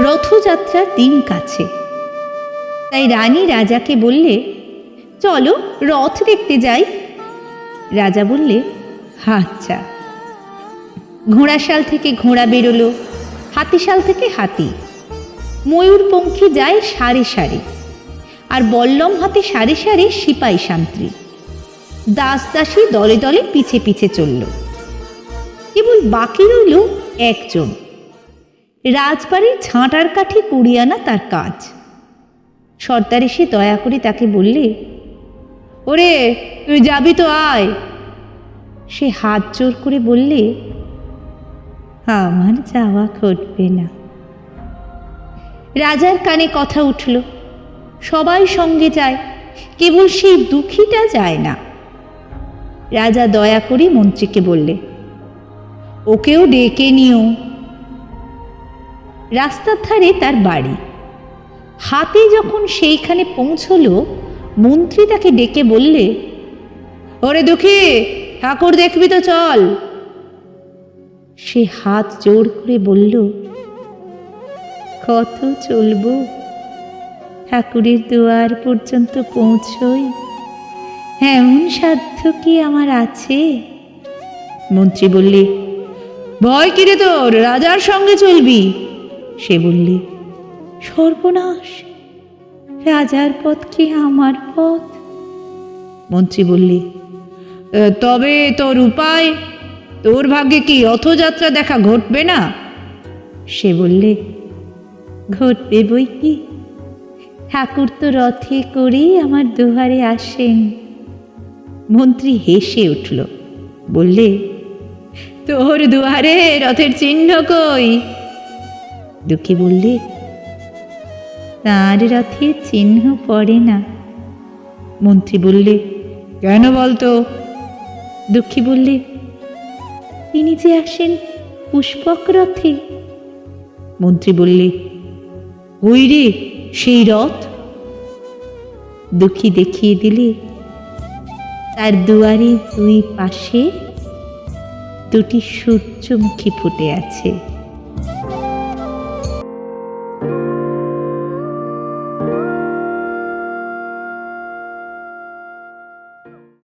রথযাত্রার দিন কাছে। তাই রানী রাজাকে বললে, চলো রথ দেখতে যাই। রাজা বললে, আচ্ছা। ঘোড়াশাল থেকে ঘোড়া বেরোলো, হাতিশাল থেকে হাতি, ময়ূরপঙ্খী যায় সারি সারি, আর বল্লম হাতে সারি সারি সিপাই সান্ত্রী, দাস দাসী দলে দলে পিছে পিছে চলল। কেবল বাকি রইল একজন, রাজবাড়ির ঝাঁটার কাঠি কুড়িয়ে আনা তার কাজ। সর্দার এসে দয়া করে তাকে বললে, ওরে তুই যাবি তো আয়। সে হাত জোর করে বললে, আমার যাওয়া ঘটবে না। রাজার কানে কথা উঠল, সবাই সঙ্গে যায়, কেবল সেই দুঃখীটা যায় না। রাজা দয়া করে মন্ত্রীকে বললে, ওকেও ডেকে নিও। রাস্তার ধারে তার বাড়ি। হাতি যখন সেইখানে পৌঁছল, মন্ত্রী তাকে ডেকে বললে, ওরে দুঃখী, ঠাকুর দেখবি তো চল। সে হাত জোড় করে বলল, কত চলবো, ঠাকুরের দুয়ার পর্যন্ত পৌঁছই, এমন সাধ্য কি আমার আছে? মন্ত্রী বললে, ভয় কিরে তোর, রাজার সঙ্গে চলবি। সে বললে, সর্বনাশ, রাজার পথ কি আমার পথ? মন্ত্রী বললে, তবে তোর উপায়, তোর ভাগ্যে কি রথযাত্রা দেখা ঘটবে না? সে বললে, ঘটবে বই কি, ঠাকুর তো রথে করেই আমার দুয়ারে আসেন। মন্ত্রী হেসে উঠল, বললে, তোর দুয়ারে রথের চিহ্ন কই? দুঃখী বললে, তার রথের চিহ্ন পড়ে না। মন্ত্রী বললে, কেন বলতো? দুঃখী বললে, তিনি যে আসেন পুষ্পক রথে। মন্ত্রী বললে, ওই রে সেই রথ। দুঃখী দেখিয়ে দিলে, তার দুয়ারে দুই পাশে দুটি সূর্যমুখী ফুটে আছে।